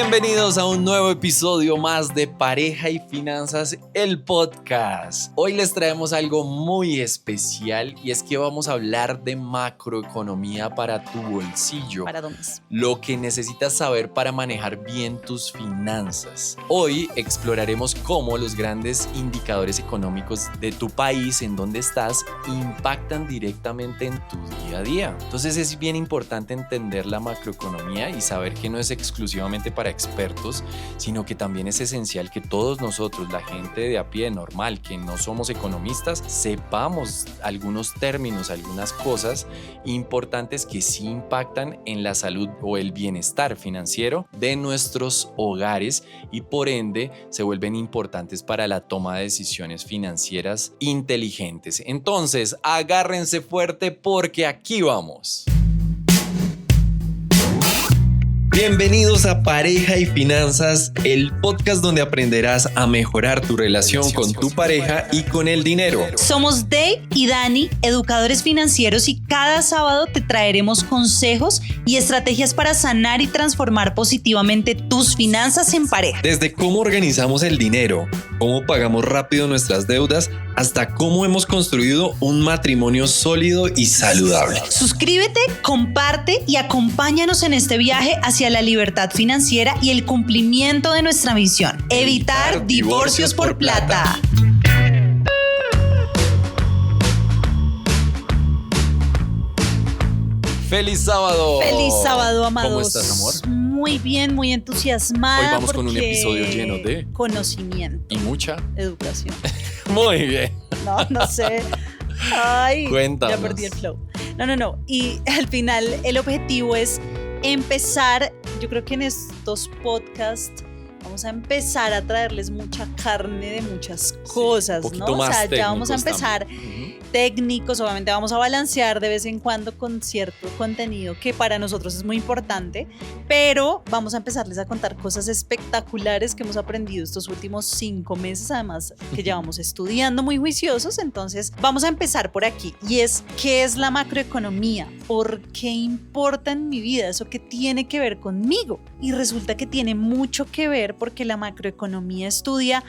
Bienvenidos a un nuevo episodio más de Pareja y Finanzas, el podcast. Hoy les traemos algo muy especial y es que vamos a hablar de macroeconomía para tu bolsillo. Para Domis. Lo que necesitas saber para manejar bien tus finanzas. Hoy exploraremos cómo los grandes indicadores económicos de tu país, en donde estás, impactan directamente en tu día a día. Entonces es bien importante entender la macroeconomía y saber que no es exclusivamente para expertos, sino que también es esencial que todos nosotros, la gente de a pie normal, que no somos economistas, sepamos algunos términos, algunas cosas importantes que sí impactan en la salud o el bienestar financiero de nuestros hogares y por ende se vuelven importantes para la toma de decisiones financieras inteligentes. Entonces, agárrense fuerte porque aquí vamos. Bienvenidos a Pareja y Finanzas, el podcast donde aprenderás a mejorar tu relación con tu pareja y con el dinero. Somos Dave y Dani, educadores financieros, y cada sábado te traeremos consejos y estrategias para sanar y transformar positivamente tus finanzas en pareja. Desde cómo organizamos el dinero, cómo pagamos rápido nuestras deudas, hasta cómo hemos construido un matrimonio sólido y saludable. Suscríbete, comparte y acompáñanos en este viaje hacia la libertad financiera y el cumplimiento de nuestra misión: evitar divorcios por plata. ¡Feliz sábado! ¡Feliz sábado, amados! ¿Cómo estás, amor? Muy bien, muy entusiasmada. Hoy vamos con un episodio lleno de conocimiento y mucha educación. Muy bien. No sé. Ay, cuéntanos. Ya perdí el flow. No. Y al final el objetivo es empezar. Yo creo que en estos podcasts vamos a empezar a traerles mucha carne de muchas cosas, ¿no? O sea, ya vamos a empezar técnicos, obviamente vamos a balancear de vez en cuando con cierto contenido que para nosotros es muy importante, pero vamos a empezarles a contar cosas espectaculares que hemos aprendido estos últimos 5 meses, además que llevamos estudiando muy juiciosos. Entonces vamos a empezar por aquí, y es: ¿qué es la macroeconomía? ¿Por qué importa en mi vida? ¿Eso qué tiene que ver conmigo? Y resulta que tiene mucho que ver porque la macroeconomía estudia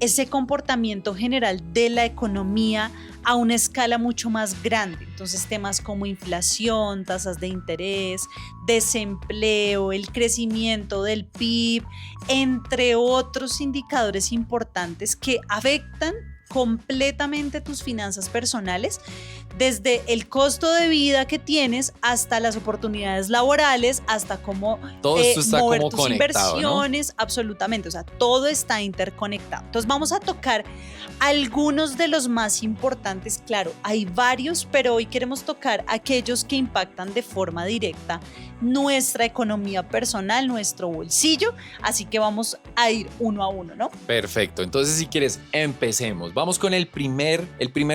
ese comportamiento general de la economía a una escala mucho más grande. Entonces, temas como inflación, tasas de interés, desempleo, el crecimiento del PIB, entre otros indicadores importantes que afectan completamente tus finanzas personales, desde el costo de vida que tienes hasta las oportunidades laborales, hasta cómo todo esto está mover como tus conectado, inversiones, ¿no? Absolutamente, o sea, todo está interconectado. Entonces vamos a tocar algunos de los más importantes. Claro, hay varios, pero hoy queremos tocar aquellos que impactan de forma directa nuestra economía personal, nuestro bolsillo, así que vamos a ir uno a uno, ¿no? Perfecto, entonces si quieres empecemos. Vamos con el primer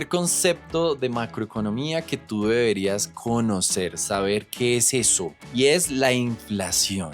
concepto de macroeconomía que tú deberías conocer, saber qué es eso, y es la inflación.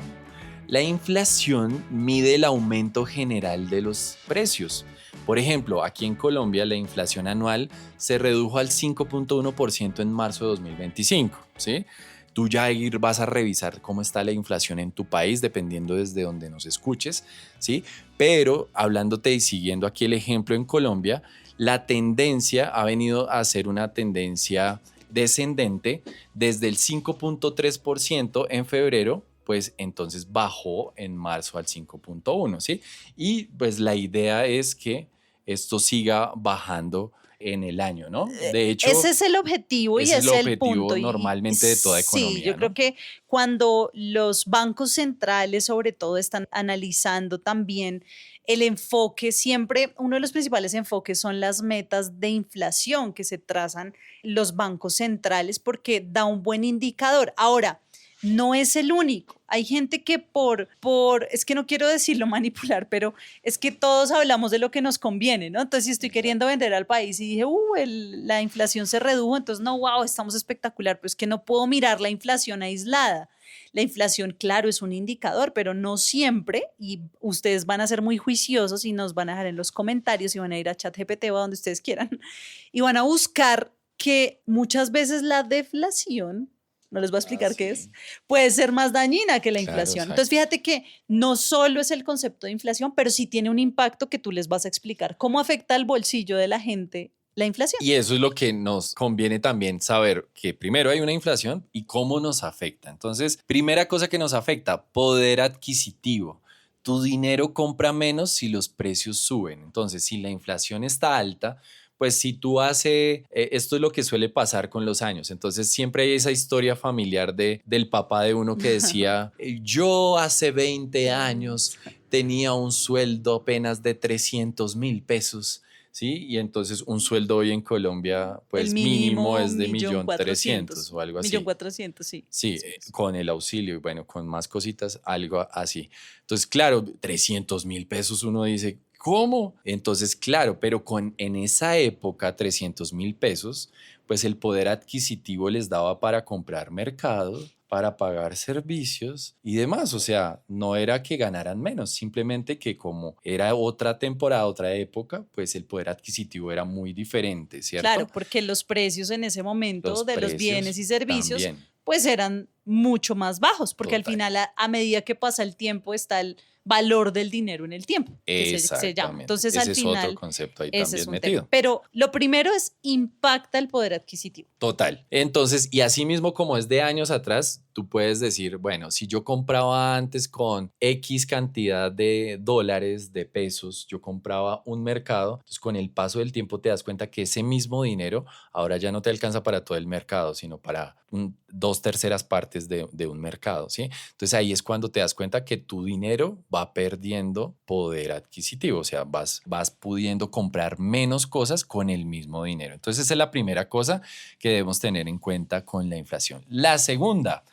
La inflación mide el aumento general de los precios. Por ejemplo, aquí en Colombia la inflación anual se redujo al 5.1% en marzo de 2025, ¿sí? Tú ya vas a revisar cómo está la inflación en tu país, dependiendo desde donde nos escuches, ¿sí? Pero hablándote y siguiendo aquí el ejemplo en Colombia, la tendencia ha venido a ser una tendencia descendente desde el 5.3% en febrero, pues entonces bajó en marzo al 5.1%, ¿sí? Y pues la idea es que esto siga bajando en el año, ¿no? De hecho, ese es el objetivo y ese es el punto. Normalmente de toda economía. Sí, yo creo que cuando los bancos centrales sobre todo están analizando también el enfoque, siempre uno de los principales enfoques son las metas de inflación que se trazan los bancos centrales, porque da un buen indicador. Ahora, no es el único. Hay gente que es que no quiero decirlo manipular, pero es que todos hablamos de lo que nos conviene, ¿no? Entonces, si estoy queriendo vender al país y dije, la inflación se redujo, entonces no, wow, estamos espectacular, pues que no puedo mirar la inflación aislada. La inflación, claro, es un indicador, pero no siempre, y ustedes van a ser muy juiciosos y nos van a dejar en los comentarios y van a ir a ChatGPT o a donde ustedes quieran y van a buscar que muchas veces la deflación no les voy a explicar qué sí. es, puede ser más dañina que la Claro, inflación. exacto. Entonces, fíjate que no solo es el concepto de inflación, pero sí tiene un impacto que tú les vas a explicar. ¿Cómo afecta al bolsillo de la gente la inflación? Y eso es lo que nos conviene también saber, que primero hay una inflación y cómo nos afecta. Entonces, primera cosa que nos afecta, poder adquisitivo. Tu dinero compra menos si los precios suben. Entonces, si la inflación está alta, pues si tú haces, esto es lo que suele pasar con los años. Entonces, siempre hay esa historia familiar del papá de uno que decía, yo hace 20 años tenía un sueldo apenas de 300.000 pesos. ¿Sí? Y entonces un sueldo hoy en Colombia, El pues mínimo mínimo, es de millón 1.300.000 cuatrocientos, o algo millón así. cuatrocientos, sí. Sí, Eso es. con el auxilio y bueno, con más cositas, algo así. Entonces, claro, 300.000 pesos uno dice, ¿cómo? Entonces, claro, pero en esa época, 300.000 pesos, pues el poder adquisitivo les daba para comprar mercado, para pagar servicios y demás. O sea, no era que ganaran menos, simplemente que como era otra temporada, otra época, pues el poder adquisitivo era muy diferente, Claro, ¿cierto? porque los precios en ese momento Los de los bienes precios y servicios también, pues eran mucho más bajos, porque al total. final a medida que pasa el tiempo está el valor del dinero en el tiempo, que se llama. Exactamente. Entonces al Ese es otro final concepto ahí ese es también un tema. metido. Pero lo primero es impacta el poder adquisitivo. Total. Entonces, y así mismo como es de años atrás, tú puedes decir, bueno, si yo compraba antes con X cantidad de dólares, de pesos, yo compraba un mercado, entonces con el paso del tiempo te das cuenta que ese mismo dinero ahora ya no te alcanza para todo el mercado, sino para dos terceras partes de un mercado, ¿sí? Entonces ahí es cuando te das cuenta que tu dinero va perdiendo poder adquisitivo, o sea, vas pudiendo comprar menos cosas con el mismo dinero. Entonces esa es la primera cosa que debemos tener en cuenta con la inflación. La segunda,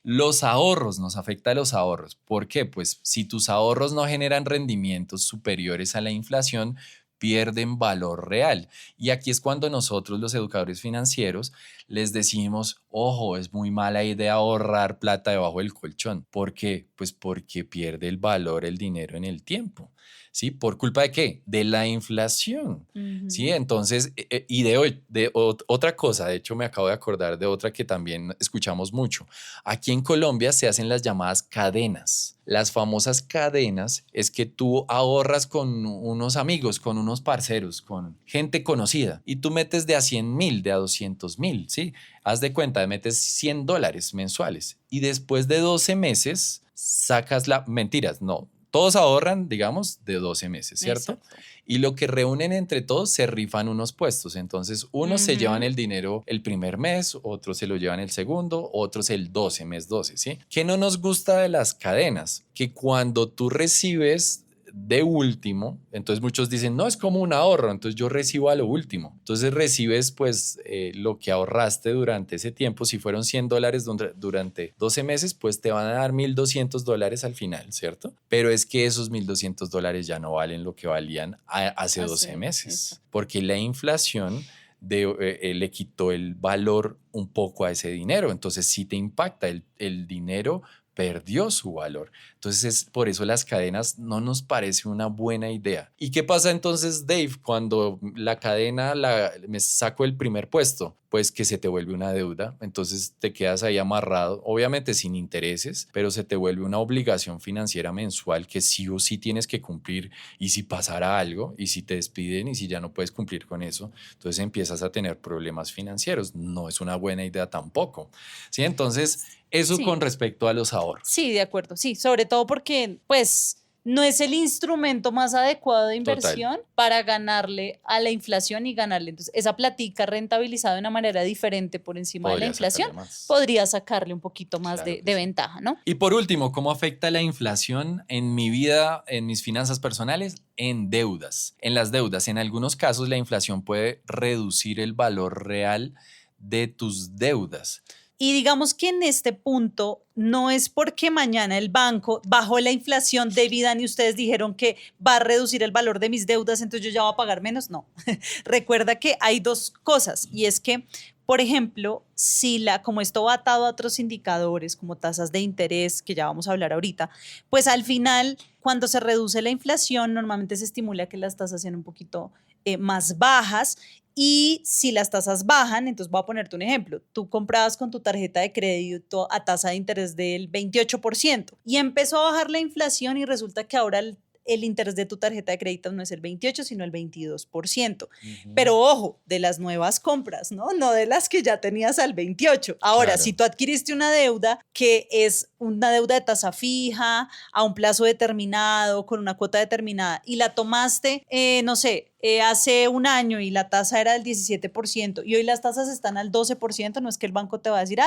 los ahorros, nos afecta a los ahorros. ¿Por qué? Pues si tus ahorros no generan rendimientos superiores a la inflación, pierden valor real. Y aquí es cuando nosotros, los educadores financieros, les decimos, ojo, es muy mala idea ahorrar plata debajo del colchón. ¿Por qué? Pues porque pierde el valor el dinero en el tiempo. ¿Sí? ¿Por culpa de qué? De la inflación. ¿Sí? Ujú. Entonces, y de hoy, otra cosa, de hecho me acabo de acordar de otra que también escuchamos mucho. Aquí en Colombia se hacen las llamadas cadenas. Las famosas cadenas es que tú ahorras con unos amigos, con unos parceros, con gente conocida y tú metes de a 100.000, de a 200.000, ¿sí? Haz de cuenta, metes $100 mensuales y después de 12 meses sacas mentiras, no. Todos ahorran, digamos, de 12 meses, ¿cierto? Exacto. Y lo que reúnen entre todos se rifan unos puestos. Entonces, unos se llevan Ujú. el dinero el primer mes, otros se lo llevan el segundo, otros el 12, mes 12, ¿sí? ¿Qué no nos gusta de las cadenas? Que cuando tú recibes de último, entonces muchos dicen, no, es como un ahorro, entonces yo recibo a lo último. Entonces recibes pues lo que ahorraste durante ese tiempo, si fueron $100 durante 12 meses, pues te van a dar $1.200 al final, ¿cierto? Pero es que esos $1.200 ya no valen lo que valían hace 12 meses, Exacto. porque la inflación le quitó el valor un poco a ese dinero, entonces sí te impacta, el dinero perdió su valor. Entonces, por eso las cadenas no nos parece una buena idea. ¿Y qué pasa entonces, Dave, cuando la cadena me saco el primer puesto? Pues que se te vuelve una deuda, entonces te quedas ahí amarrado, obviamente sin intereses, pero se te vuelve una obligación financiera mensual que sí o sí tienes que cumplir y si pasara algo y si te despiden y si ya no puedes cumplir con eso, entonces empiezas a tener problemas financieros. No es una buena idea tampoco. ¿Sí? Entonces, eso con Sí. respecto a los ahorros. Sí, de acuerdo, sí, sobre todo porque pues no es el instrumento más adecuado de Total. inversión para ganarle a la inflación y ganarle. Entonces, esa platica rentabilizada de una manera diferente por encima de la Podría inflación, sacarle más. podría sacarle un poquito más Claro que de sí. ventaja, ¿no? Y por último, ¿cómo afecta la inflación en mi vida, en mis finanzas personales? En deudas. En las deudas, en algunos casos, la inflación puede reducir el valor real de tus deudas. Y digamos que en este punto no es porque mañana el banco bajó la inflación debida y ustedes dijeron que va a reducir el valor de mis deudas, entonces yo ya voy a pagar menos. No. Recuerda que hay dos cosas y es que, por ejemplo, si como esto va atado a otros indicadores como tasas de interés, que ya vamos a hablar ahorita, pues al final, cuando se reduce la inflación, normalmente se estimula que las tasas sean un poquito más bajas Y si las tasas bajan, entonces voy a ponerte un ejemplo. Tú comprabas con tu tarjeta de crédito a tasa de interés del 28% y empezó a bajar la inflación y resulta que ahora el interés de tu tarjeta de crédito no es el 28, sino el 22%. Pero ojo, de las nuevas compras, ¿no? No de las que ya tenías al 28. Ahora, Claro. si tú adquiriste una deuda que es una deuda de tasa fija, a un plazo determinado, con una cuota determinada, y la tomaste, no sé, hace un año y la tasa era del 17% y hoy las tasas están al 12%, no es que el banco te va a decir,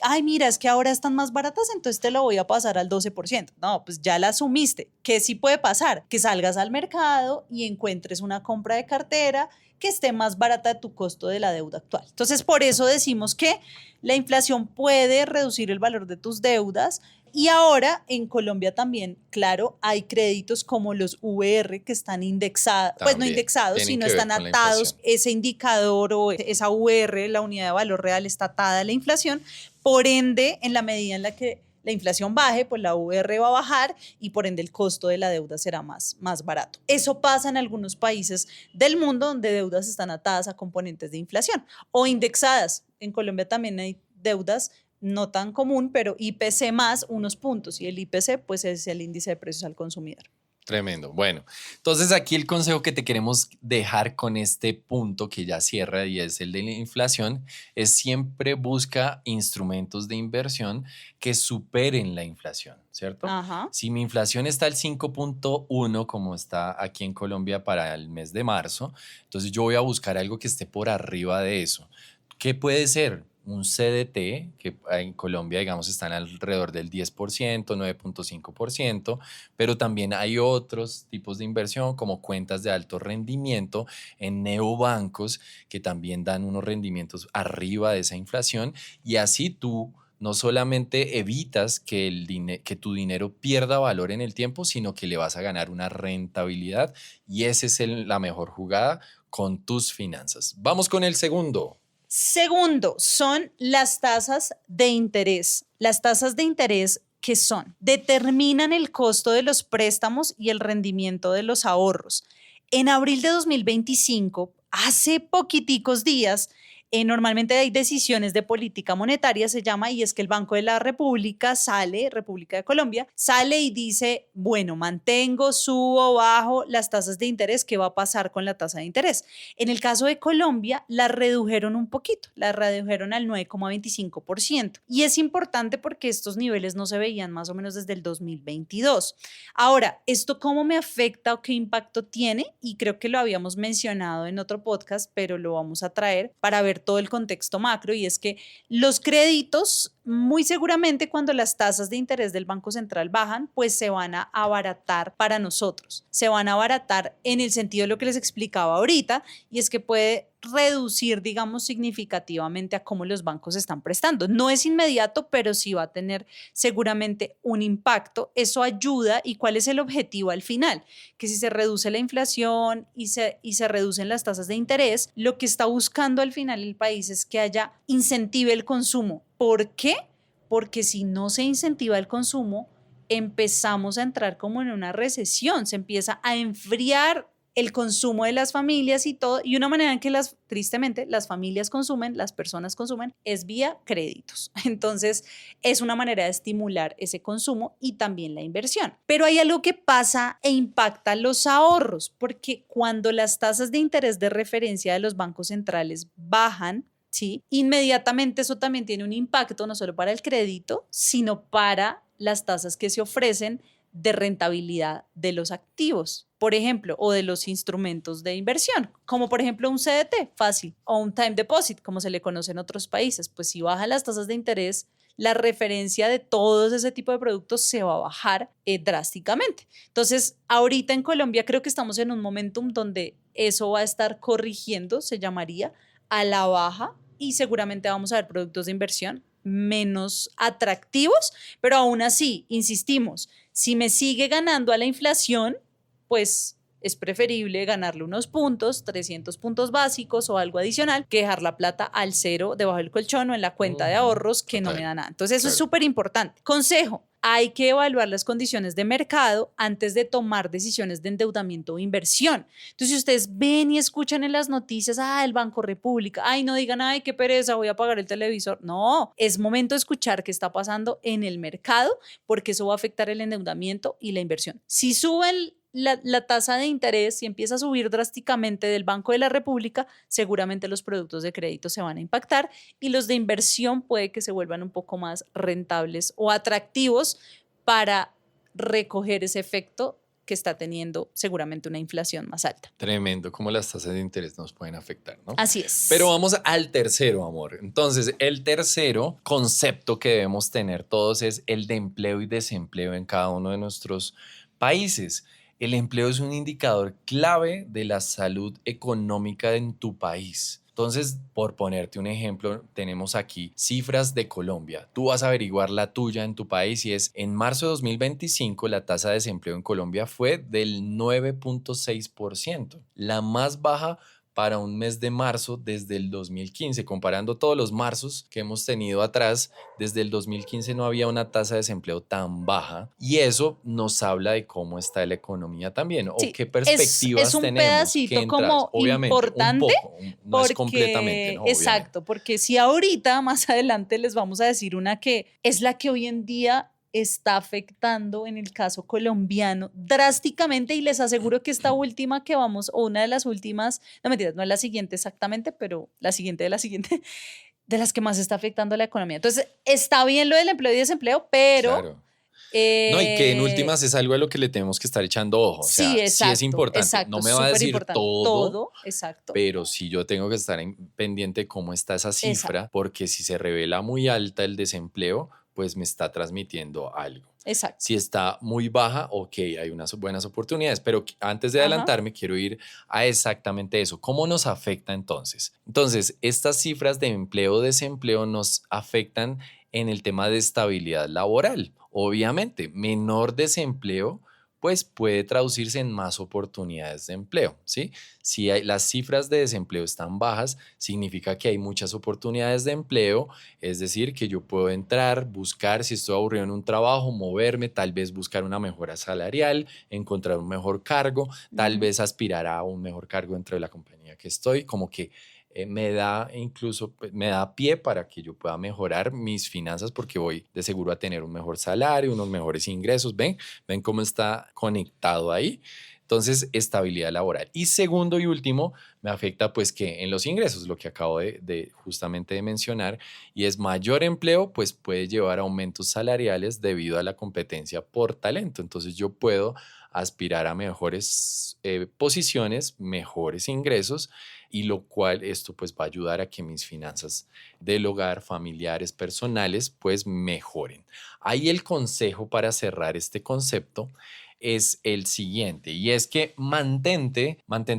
ay, mira, es que ahora están más baratas, entonces te lo voy a pasar al 12%. No, pues ya la asumiste. ¿Qué sí puede pasar? Que salgas al mercado y encuentres una compra de cartera que esté más barata de tu costo de la deuda actual. Entonces, por eso decimos que la inflación puede reducir el valor de tus deudas. Y ahora en Colombia también, claro, hay créditos como los VR que están indexados, pues no También indexados, tienen sino que ver están con la atados. inflación. Ese indicador o esa VR, la unidad de valor real, está atada a la inflación. Por ende, en la medida en la que la inflación baje, pues la VR va a bajar y por ende el costo de la deuda será más barato. Eso pasa en algunos países del mundo donde deudas están atadas a componentes de inflación o indexadas. En Colombia también hay deudas no tan común, pero IPC más unos puntos y el IPC pues es el índice de precios al consumidor. Tremendo. Bueno, entonces aquí el consejo que te queremos dejar con este punto que ya cierra y es el de la inflación, es siempre busca instrumentos de inversión que superen la inflación, ¿cierto? Ajá. Si mi inflación está al 5.1 como está aquí en Colombia para el mes de marzo, entonces yo voy a buscar algo que esté por arriba de eso. ¿Qué puede ser? Un CDT, que en Colombia, digamos, están alrededor del 10%, 9.5%, pero también hay otros tipos de inversión como cuentas de alto rendimiento en neobancos que también dan unos rendimientos arriba de esa inflación y así tú no solamente evitas que tu dinero pierda valor en el tiempo, sino que le vas a ganar una rentabilidad y esa es la mejor jugada con tus finanzas. Vamos con el segundo. Segundo, son las tasas de interés. Las tasas de interés, ¿qué son? Determinan el costo de los préstamos y el rendimiento de los ahorros. En abril de 2025, hace poquiticos días, normalmente hay decisiones de política monetaria, se llama, y es que el Banco de la República República de Colombia, sale y dice, bueno, mantengo, subo, bajo las tasas de interés, ¿qué va a pasar con la tasa de interés? En el caso de Colombia, la redujeron un poquito, la redujeron al 9,25%. Y es importante porque estos niveles no se veían más o menos desde el 2022. Ahora, ¿esto cómo me afecta o qué impacto tiene? Y creo que lo habíamos mencionado en otro podcast, pero lo vamos a traer para ver todo el contexto macro, y es que los créditos, muy seguramente cuando las tasas de interés del Banco Central bajan, pues se van a abaratar para nosotros. Se van a abaratar en el sentido de lo que les explicaba ahorita, y es que puede reducir, digamos, significativamente a cómo los bancos están prestando. No es inmediato, pero sí va a tener seguramente un impacto. Eso ayuda. ¿Y cuál es el objetivo al final? Que si se reduce la inflación y se reducen las tasas de interés, lo que está buscando al final el país es que haya incentive el consumo. ¿Por qué? Porque si no se incentiva el consumo, empezamos a entrar como en una recesión, se empieza a enfriar el consumo de las familias y todo, y una manera en que tristemente las familias consumen, las personas consumen, es vía créditos. Entonces, es una manera de estimular ese consumo y también la inversión. Pero hay algo que pasa e impacta los ahorros, porque cuando las tasas de interés de referencia de los bancos centrales bajan, ¿sí? Inmediatamente eso también tiene un impacto no solo para el crédito, sino para las tasas que se ofrecen de rentabilidad de los activos, por ejemplo, o de los instrumentos de inversión, como por ejemplo un CDT fácil o un time deposit, como se le conoce en otros países. Pues si bajan las tasas de interés, la referencia de todos ese tipo de productos se va a bajar drásticamente. Entonces, ahorita en Colombia creo que estamos en un momentum donde eso va a estar corrigiendo, se llamaría, a la baja, y seguramente vamos a ver productos de inversión menos atractivos, pero aún así, insistimos, si me sigue ganando a la inflación, pues es preferible ganarle unos puntos, 300 puntos básicos o algo adicional, que dejar la plata al cero debajo del colchón o en la cuenta de ahorros que no me da nada. Entonces eso es súper importante. Consejo, hay que evaluar las condiciones de mercado antes de tomar decisiones de endeudamiento o inversión. Entonces, si ustedes ven y escuchan en las noticias, el Banco República, no digan, qué pereza, voy a pagar el televisor. No, es momento de escuchar qué está pasando en el mercado, porque eso va a afectar el endeudamiento y la inversión. Si suben la tasa de interés y empieza a subir drásticamente del Banco de la República, seguramente los productos de crédito se van a impactar y los de inversión puede que se vuelvan un poco más rentables o atractivos para recoger ese efecto que está teniendo seguramente una inflación más alta. Tremendo cómo las tasas de interés nos pueden afectar, ¿no? Así es. Pero vamos al tercero, amor. Entonces, el tercero concepto que debemos tener todos es el de empleo y desempleo en cada uno de nuestros países. El empleo es un indicador clave de la salud económica en tu país. Entonces, por ponerte un ejemplo, tenemos aquí cifras de Colombia. Tú vas a averiguar la tuya en tu país y es en marzo de 2025 la tasa de desempleo en Colombia fue del 9.6%, la más baja para un mes de marzo desde el 2015. Comparando todos los marzos que hemos tenido atrás, desde el 2015 no había una tasa de desempleo tan baja y eso nos habla de cómo está la economía también o qué perspectivas es un tenemos. pedacito como obviamente, importante, un poco, no es completamente, ¿no? Exacto, porque si ahorita más adelante les vamos a decir una que es la que hoy en día está afectando en el caso colombiano drásticamente y les aseguro que esta última que vamos, o una de las últimas, no mentiras, no es la siguiente exactamente, pero la siguiente de la siguiente, de las que más está afectando la economía. Entonces, está bien lo del empleo y desempleo, pero... Claro. No, y que en últimas es algo a lo que le tenemos que estar echando ojo. O sea, sí es importante. Exacto, no me va a decir todo, exacto. Pero sí yo tengo que estar pendiente de cómo está esa cifra, porque si se revela muy alta el desempleo, pues me está transmitiendo algo. Exacto. Si está muy baja, ok, hay unas buenas oportunidades, pero antes de adelantarme quiero ir a exactamente eso. ¿Cómo nos afecta entonces? Entonces, estas cifras de empleo o desempleo nos afectan en el tema de estabilidad laboral. Obviamente, menor desempleo pues puede traducirse en más oportunidades de empleo, ¿sí? Si las cifras de desempleo están bajas, significa que hay muchas oportunidades de empleo, es decir, que yo puedo entrar, buscar, si estoy aburrido en un trabajo, moverme, tal vez buscar una mejora salarial, encontrar un mejor cargo, tal vez aspirar a un mejor cargo dentro de la compañía que estoy, como que me da pie para que yo pueda mejorar mis finanzas porque voy de seguro a tener un mejor salario, unos mejores ingresos. ¿Ven cómo está conectado ahí? Entonces, estabilidad laboral. Y segundo y último, me afecta pues que en los ingresos, lo que acabo justamente de mencionar, y es mayor empleo, pues puede llevar a aumentos salariales debido a la competencia por talento. Entonces, yo puedo aspirar a mejores posiciones, mejores ingresos, y lo cual esto pues va a ayudar a que mis finanzas del hogar, familiares, personales, pues mejoren. Ahí el consejo para cerrar este concepto es el siguiente, y es que mantente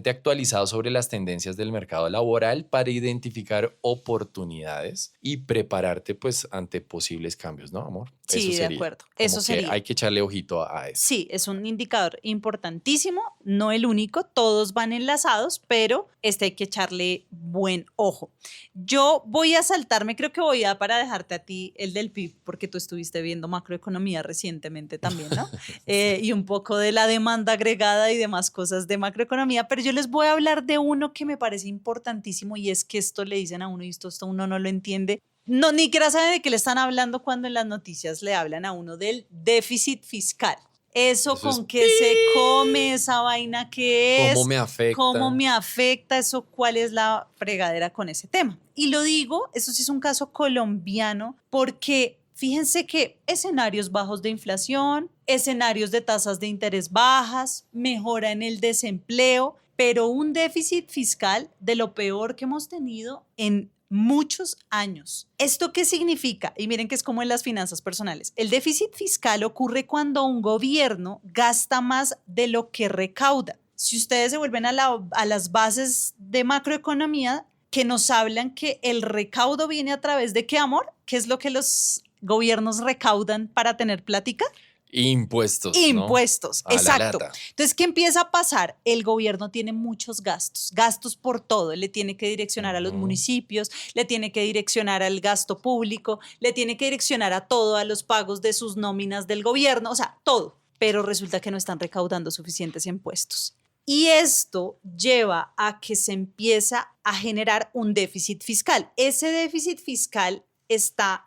actualizado sobre las tendencias del mercado laboral para identificar oportunidades y prepararte pues ante posibles cambios, ¿no, amor? Sí, de acuerdo. Eso sería. Hay que echarle ojito a eso. Sí, es un indicador importantísimo, no el único, todos van enlazados, pero hay que echarle buen ojo. Yo voy a saltarme, creo que para dejarte a ti el del PIB, porque tú estuviste viendo macroeconomía recientemente también, ¿no? Y un poco de la demanda agregada y demás cosas de macroeconomía, pero yo les voy a hablar de uno que me parece importantísimo y es que esto le dicen a uno y esto uno no lo entiende. No, ni siquiera sabe de qué le están hablando cuando en las noticias le hablan a uno del déficit fiscal. Eso con qué se come, esa vaina que es. ¿Cómo me afecta? ¿Cómo me afecta eso? ¿Cuál es la fregadera con ese tema? Y lo digo, eso sí es un caso colombiano, porque fíjense que escenarios bajos de inflación, escenarios de tasas de interés bajas, mejora en el desempleo, pero un déficit fiscal de lo peor que hemos tenido en muchos años. ¿Esto qué significa? Y miren que es como en las finanzas personales. El déficit fiscal ocurre cuando un gobierno gasta más de lo que recauda. Si ustedes se vuelven a las bases de macroeconomía que nos hablan que el recaudo viene a través de ¿qué, amor? ¿Qué es lo que los gobiernos recaudan para tener plática? Impuestos, ¿no? Impuestos, A la exacto. lata. Entonces, ¿qué empieza a pasar? El gobierno tiene muchos gastos por todo. Le tiene que direccionar a los municipios, le tiene que direccionar al gasto público, le tiene que direccionar a todo, a los pagos de sus nóminas del gobierno, o sea, todo. Pero resulta que no están recaudando suficientes impuestos. Y esto lleva a que se empieza a generar un déficit fiscal. Ese déficit fiscal está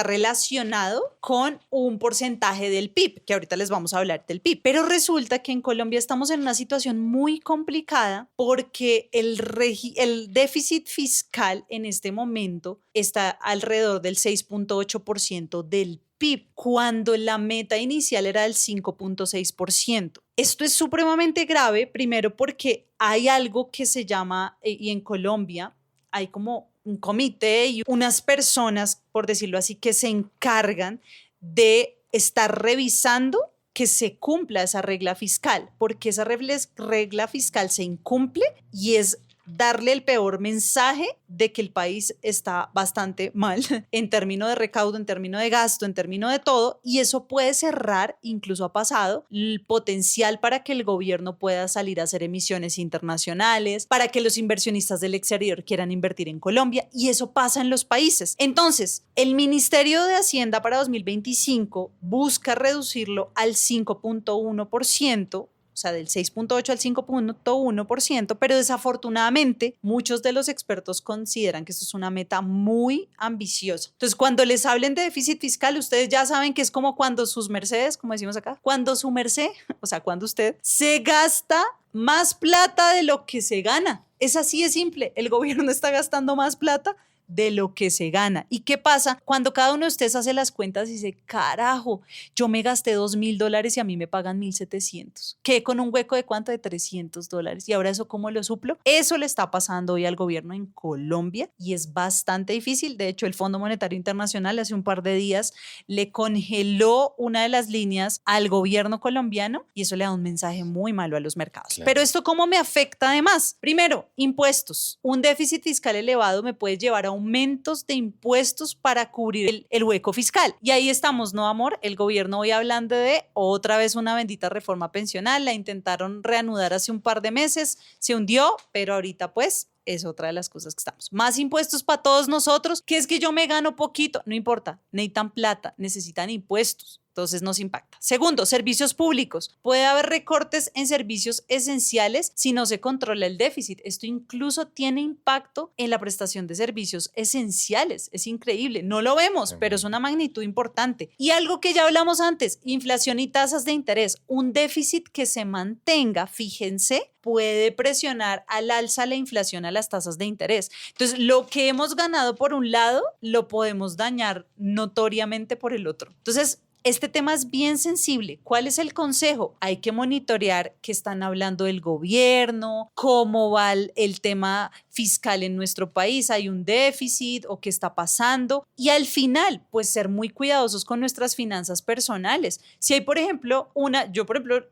relacionado con un porcentaje del PIB, que ahorita les vamos a hablar del PIB. Pero resulta que en Colombia estamos en una situación muy complicada porque el déficit fiscal en este momento está alrededor del 6.8% del PIB, cuando la meta inicial era del 5.6%. Esto es supremamente grave, primero porque hay algo que se llama, y en Colombia hay como un comité y unas personas, por decirlo así, que se encargan de estar revisando que se cumpla esa regla fiscal, porque esa regla fiscal se incumple y es darle el peor mensaje de que el país está bastante mal en términos de recaudo, en términos de gasto, en términos de todo, y eso puede cerrar, incluso ha pasado, el potencial para que el gobierno pueda salir a hacer emisiones internacionales, para que los inversionistas del exterior quieran invertir en Colombia, y eso pasa en los países. Entonces, el Ministerio de Hacienda para 2025 busca reducirlo al 5.1%, o sea, del 6.8 al 5.1%, pero desafortunadamente muchos de los expertos consideran que esto es una meta muy ambiciosa. Entonces, cuando les hablen de déficit fiscal, ustedes ya saben que es como cuando sus mercedes, como decimos acá, cuando su merced, o sea, cuando usted se gasta más plata de lo que se gana. Es así de simple, el gobierno está gastando más plata de lo que se gana. ¿Y qué pasa? Cuando cada uno de ustedes hace las cuentas y dice, carajo, yo me gasté $2,000 y a mí me pagan 1,700. ¿Qué? Con un hueco de cuánto, de $300. ¿Y ahora eso cómo lo suplo? Eso le está pasando hoy al gobierno en Colombia y es bastante difícil. De hecho, el Fondo Monetario Internacional hace un par de días le congeló una de las líneas al gobierno colombiano y eso le da un mensaje muy malo a los mercados. Claro. Pero esto, ¿cómo me afecta además? Primero, impuestos. Un déficit fiscal elevado me puede llevar a aumentos de impuestos para cubrir el hueco fiscal. Y ahí estamos, ¿no, amor? El gobierno hoy hablando de otra vez una bendita reforma pensional, la intentaron reanudar hace un par de meses, se hundió, pero ahorita pues es otra de las cosas que estamos. Más impuestos para todos nosotros, que es que yo me gano poquito, no importa, necesitan plata, necesitan impuestos. Entonces nos impacta. Segundo, servicios públicos. Puede haber recortes en servicios esenciales si no se controla el déficit. Esto incluso tiene impacto en la prestación de servicios esenciales. Es increíble. No lo vemos, pero es una magnitud importante. Y algo que ya hablamos antes, inflación y tasas de interés. Un déficit que se mantenga, fíjense, puede presionar al alza la inflación a las tasas de interés. Entonces, lo que hemos ganado por un lado, lo podemos dañar notoriamente por el otro. Entonces, este tema es bien sensible. ¿Cuál es el consejo? Hay que monitorear qué están hablando del gobierno, cómo va el tema fiscal en nuestro país, hay un déficit o qué está pasando. Y al final, pues ser muy cuidadosos con nuestras finanzas personales. Si hay, por ejemplo,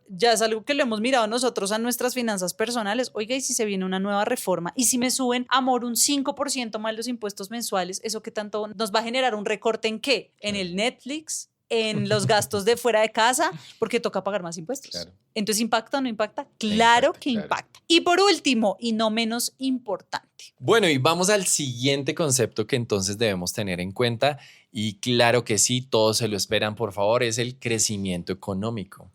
ya es algo que le hemos mirado nosotros a nuestras finanzas personales. Oiga, ¿y si se viene una nueva reforma? ¿Y si me suben, amor, un 5% más los impuestos mensuales? ¿Eso qué tanto nos va a generar un recorte en qué? ¿En el Netflix? ¿En los gastos de fuera de casa? Porque toca pagar más impuestos. Claro. Entonces, ¿impacta o no impacta? Claro que impacta. Y por último, y no menos importante. Bueno, y vamos al siguiente concepto que entonces debemos tener en cuenta, y claro que sí, todos se lo esperan, por favor, es el crecimiento económico,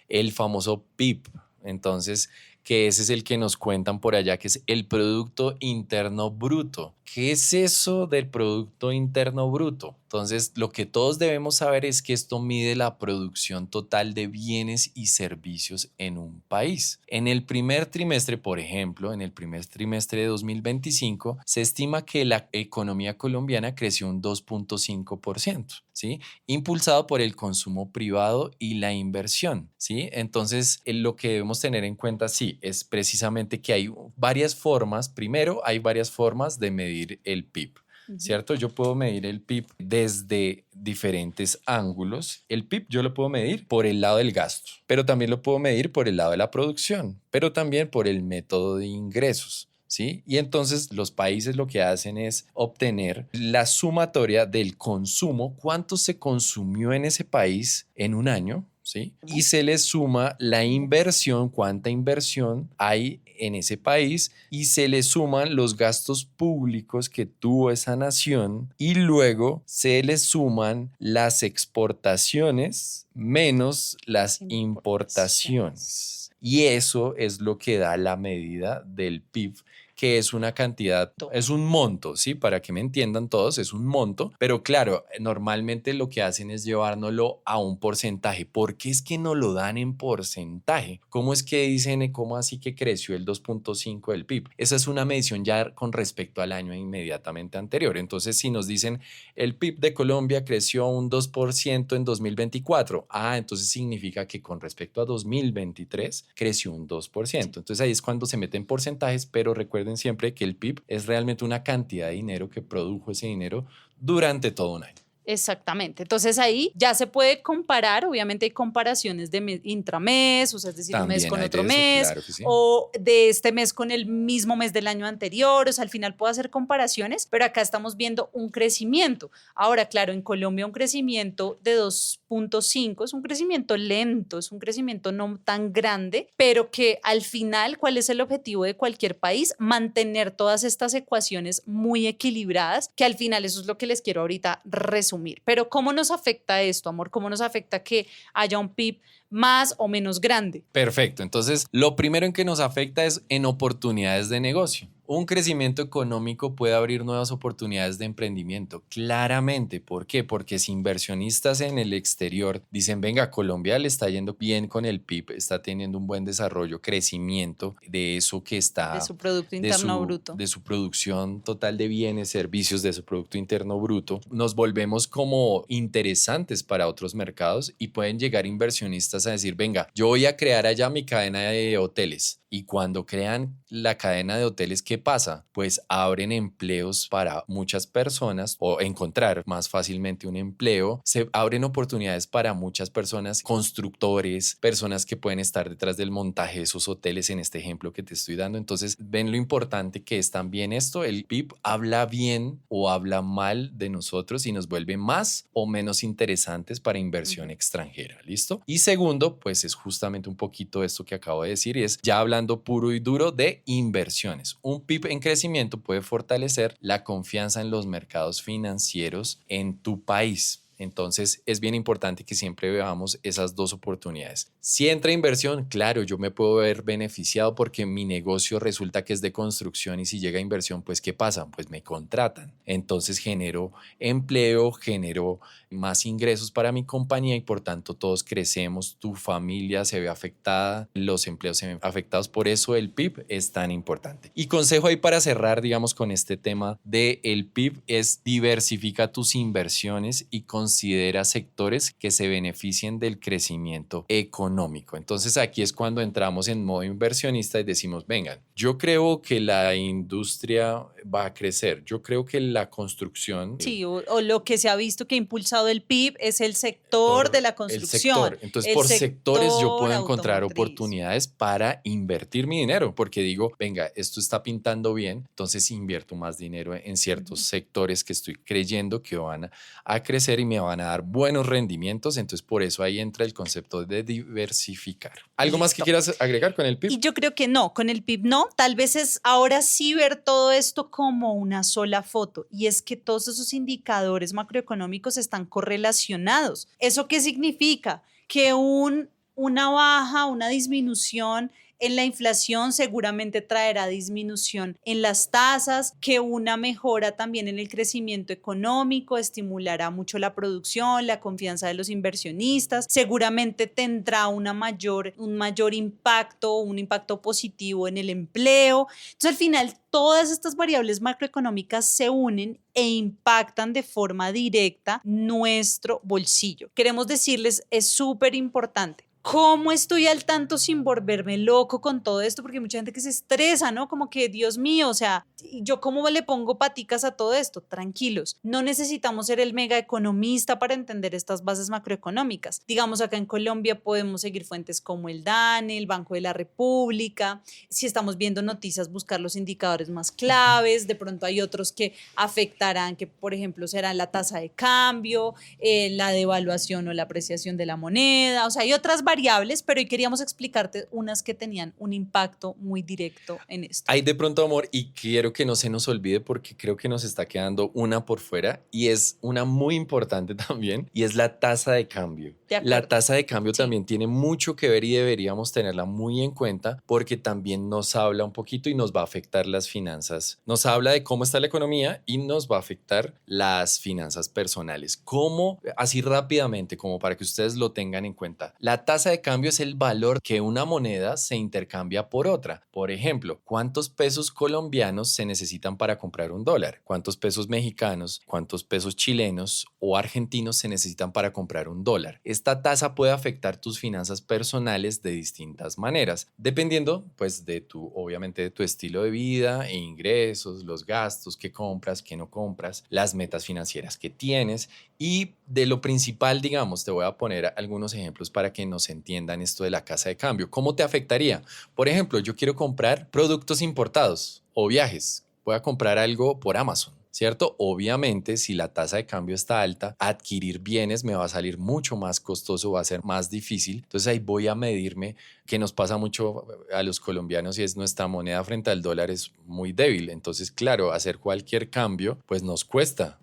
el famoso PIB. Entonces, que ese es el que nos cuentan por allá, que es el Producto Interno Bruto. ¿Qué es eso del Producto Interno Bruto? Entonces, lo que todos debemos saber es que esto mide la producción total de bienes y servicios en un país. En el primer trimestre, por ejemplo, en el primer trimestre de 2025, se estima que la economía colombiana creció un 2.5%, ¿sí? Impulsado por el consumo privado y la inversión, ¿sí? Entonces, lo que debemos tener en cuenta, sí, es precisamente que hay varias formas. Primero, hay varias formas de medir el PIB. ¿Cierto? Yo puedo medir el PIB desde diferentes ángulos. El PIB yo lo puedo medir por el lado del gasto, pero también lo puedo medir por el lado de la producción, pero también por el método de ingresos. ¿sí? Y entonces los países lo que hacen es obtener la sumatoria del consumo, cuánto se consumió en ese país en un año, ¿sí? Y se le suma la inversión, cuánta inversión hay en ese país, y se le suman los gastos públicos que tuvo esa nación, y luego se le suman las exportaciones menos las importaciones. Y eso es lo que da la medida del PIB, que es una cantidad, es un monto, ¿sí? Para que me entiendan todos, es un monto, pero claro, normalmente lo que hacen es llevárnoslo a un porcentaje. ¿Por qué es que no lo dan en porcentaje? ¿Cómo es que dicen, cómo así que creció el 2.5 del PIB? Esa es una medición ya con respecto al año inmediatamente anterior. Entonces, si nos dicen el PIB de Colombia creció un 2% en 2024, entonces significa que con respecto a 2023 creció un 2%. Entonces ahí es cuando se meten porcentajes, pero recuerden siempre que el PIB es realmente una cantidad de dinero que produjo ese dinero durante todo un año. Exactamente. Entonces ahí ya se puede comparar, obviamente hay comparaciones de intramés, o sea, es decir, También un mes con hay otro de eso, mes, claro que sí. o de este mes con el mismo mes del año anterior, o sea, al final puedo hacer comparaciones, pero acá estamos viendo un crecimiento. Ahora, claro, en Colombia un crecimiento de 2.5 es un crecimiento lento, es un crecimiento no tan grande, pero que al final, ¿cuál es el objetivo de cualquier país? Mantener todas estas ecuaciones muy equilibradas, que al final eso es lo que les quiero ahorita resumir. Pero ¿cómo nos afecta esto, amor? ¿Cómo nos afecta que haya un PIB más o menos grande? Perfecto. Entonces, lo primero en que nos afecta es en oportunidades de negocio. Un crecimiento económico puede abrir nuevas oportunidades de emprendimiento, claramente. ¿Por qué? Porque si inversionistas en el exterior dicen, venga, Colombia le está yendo bien con el PIB, está teniendo un buen desarrollo, crecimiento de eso que está... De su Producto Interno Bruto. De su producción total de bienes, servicios, de su Producto Interno Bruto, nos volvemos como interesantes para otros mercados y pueden llegar inversionistas a decir, venga, yo voy a crear allá mi cadena de hoteles. Y cuando crean la cadena de hoteles, ¿qué pasa? Pues abren empleos para muchas personas, o encontrar más fácilmente un empleo. Se abren oportunidades para muchas personas, constructores, personas que pueden estar detrás del montaje de esos hoteles, en este ejemplo que te estoy dando. Entonces, ven lo importante que es también esto. El PIB habla bien o habla mal de nosotros y nos vuelve más o menos interesantes para inversión extranjera. ¿Listo? Y segundo, pues es justamente un poquito esto que acabo de decir, y es ya hablando puro y duro de inversiones. Un PIB en crecimiento puede fortalecer la confianza en los mercados financieros en tu país. Entonces es bien importante que siempre veamos esas dos oportunidades. Si entra inversión, claro, yo me puedo ver beneficiado porque mi negocio resulta que es de construcción, y si llega inversión, pues ¿qué pasa? Pues me contratan. Entonces genero empleo, genero más ingresos para mi compañía y por tanto todos crecemos, tu familia se ve afectada, los empleos se ven afectados. Por eso el PIB es tan importante. Y consejo ahí para cerrar, digamos, con este tema del PIB es diversifica tus inversiones y considera sectores que se beneficien del crecimiento económico. Entonces aquí es cuando entramos en modo inversionista y decimos, vengan, yo creo que la industria va a crecer, yo creo que la construcción... Sí, o lo que se ha visto que ha impulsado el PIB es el sector de la construcción. El sector. Entonces, por sectores yo puedo encontrar oportunidades para invertir mi dinero, porque digo, venga, esto está pintando bien, entonces invierto más dinero en ciertos sectores que estoy creyendo que van a crecer y me van a dar buenos rendimientos. Entonces, por eso ahí entra el concepto de diversificar. ¿Algo más que quieras agregar con el PIB? Y yo creo que no, con el PIB no. Tal vez es ahora sí ver todo esto como una sola foto. Y es que todos esos indicadores macroeconómicos están correlacionados. ¿Eso qué significa? Que una baja, una disminución en la inflación seguramente traerá disminución en las tasas, que una mejora también en el crecimiento económico estimulará mucho la producción, la confianza de los inversionistas, seguramente tendrá un mayor impacto, un impacto positivo en el empleo. Entonces, al final, todas estas variables macroeconómicas se unen e impactan de forma directa nuestro bolsillo. Queremos decirles, es súper importante. ¿Cómo estoy al tanto sin volverme loco con todo esto? Porque hay mucha gente que se estresa, ¿no? Como que, Dios mío, o sea, ¿yo cómo le pongo paticas a todo esto? Tranquilos, no necesitamos ser el mega economista para entender estas bases macroeconómicas. Digamos, acá en Colombia podemos seguir fuentes como el DANE, el Banco de la República. Si estamos viendo noticias, buscar los indicadores más claves. De pronto hay otros que afectarán, que por ejemplo serán la tasa de cambio, la devaluación o la apreciación de la moneda. O sea, hay otras variables, pero hoy queríamos explicarte unas que tenían un impacto muy directo en esto. Hay de pronto, amor, y quiero que no se nos olvide porque creo que nos está quedando una por fuera y es una muy importante también y es la tasa de cambio. La tasa de cambio también tiene mucho que ver y deberíamos tenerla muy en cuenta porque también nos habla un poquito y nos va a afectar las finanzas. Nos habla de cómo está la economía y nos va a afectar las finanzas personales. ¿Cómo? Así rápidamente, como para que ustedes lo tengan en cuenta. La tasa de cambio es el valor que una moneda se intercambia por otra. Por ejemplo, ¿cuántos pesos colombianos se necesitan para comprar un dólar? ¿Cuántos pesos mexicanos, cuántos pesos chilenos o argentinos se necesitan para comprar un dólar? Esta tasa puede afectar tus finanzas personales de distintas maneras, dependiendo pues obviamente de tu estilo de vida e ingresos, los gastos que compras, que no compras, las metas financieras que tienes y de lo principal, digamos, te voy a poner algunos ejemplos para que nos entiendan esto de la tasa de cambio. ¿Cómo te afectaría? Por ejemplo, yo quiero comprar productos importados o viajes. Voy a comprar algo por Amazon, ¿cierto? Obviamente, si la tasa de cambio está alta, adquirir bienes me va a salir mucho más costoso, va a ser más difícil. Entonces ahí voy a medirme, que nos pasa mucho a los colombianos y es nuestra moneda frente al dólar es muy débil. Entonces, claro, hacer cualquier cambio, pues nos cuesta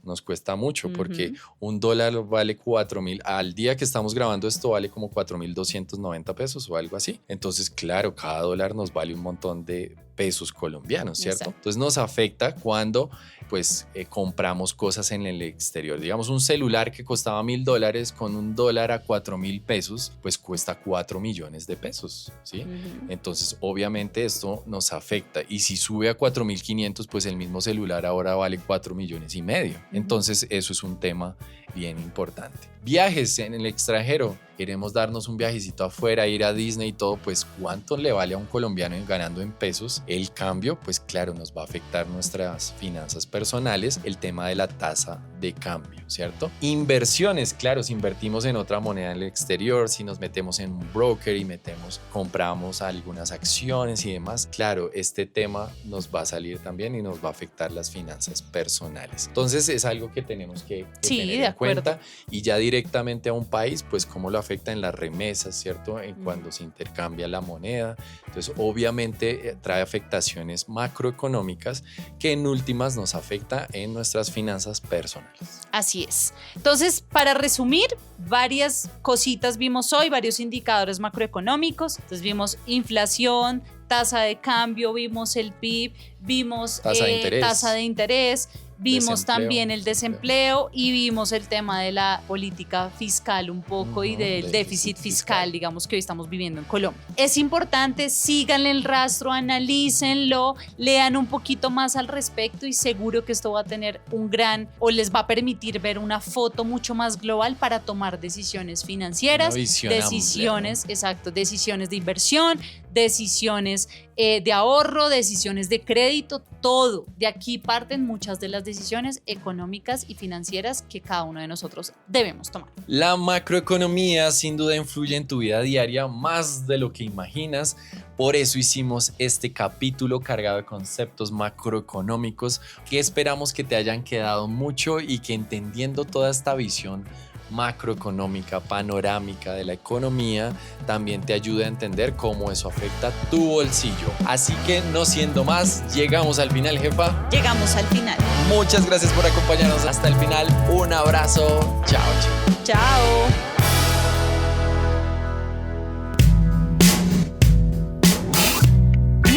mucho porque un dólar vale 4.000. Al día que estamos grabando esto vale como 4.290 pesos o algo así. Entonces, claro, cada dólar nos vale un montón de pesos colombianos, ¿cierto? Exacto. Entonces nos afecta cuando pues compramos cosas en el exterior. Digamos, un celular que costaba $1.000 con un dólar a 4.000 pesos, pues cuesta 4 millones de pesos, ¿sí? Entonces, obviamente esto nos afecta y si sube a 4.500, pues el mismo celular ahora vale 4 millones y medio. Entonces, eso es un tema bien importante. Viajes en el extranjero. Queremos darnos un viajecito afuera, ir a Disney y todo, pues ¿cuánto le vale a un colombiano ganando en pesos? El cambio, pues claro, nos va a afectar nuestras finanzas personales, el tema de la tasa de cambio, ¿cierto? Inversiones, claro, si invertimos en otra moneda en el exterior, si nos metemos en un broker y compramos algunas acciones y demás, claro, este tema nos va a salir también y nos va a afectar las finanzas personales. Entonces es algo que tenemos que tener en cuenta y ya directamente a un país, pues cómo lo afecta en las remesas, ¿cierto? En cuando se intercambia la moneda. Entonces, obviamente trae afectaciones macroeconómicas que en últimas nos afecta en nuestras finanzas personales. Así es. Entonces, para resumir, varias cositas vimos hoy, varios indicadores macroeconómicos. Entonces, vimos inflación, tasa de cambio, vimos el PIB, vimos tasa de interés, vimos también el desempleo y vimos el tema de la política fiscal un poco y del déficit fiscal, digamos, que hoy estamos viviendo en Colombia. Es importante, síganle el rastro, analícenlo, lean un poquito más al respecto y seguro que esto va a tener les va a permitir ver una foto mucho más global para tomar decisiones financieras, decisiones de inversión, decisiones de ahorro, decisiones de crédito, todo. De aquí parten muchas de las decisiones económicas y financieras que cada uno de nosotros debemos tomar. La macroeconomía sin duda influye en tu vida diaria más de lo que imaginas. Por eso hicimos este capítulo cargado de conceptos macroeconómicos que esperamos que te hayan quedado mucho y que entendiendo toda esta visión macroeconómica, panorámica de la economía, también te ayude a entender cómo eso afecta tu bolsillo. Así que no siendo más, llegamos al final, jefa. Llegamos al final. Muchas gracias por acompañarnos hasta el final. Un abrazo. Chao, chao. Chao.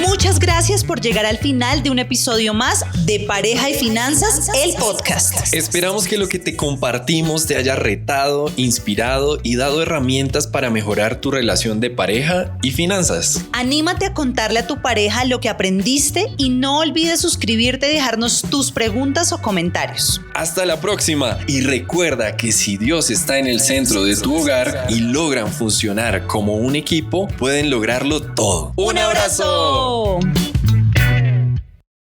Muchas gracias por llegar al final de un episodio más de Pareja y Finanzas, el podcast. Esperamos que lo que te compartimos te haya retado, inspirado y dado herramientas para mejorar tu relación de pareja y finanzas. Anímate a contarle a tu pareja lo que aprendiste y no olvides suscribirte y dejarnos tus preguntas o comentarios. Hasta la próxima y recuerda que si Dios está en el centro de tu hogar y logran funcionar como un equipo, pueden lograrlo todo. ¡Un abrazo!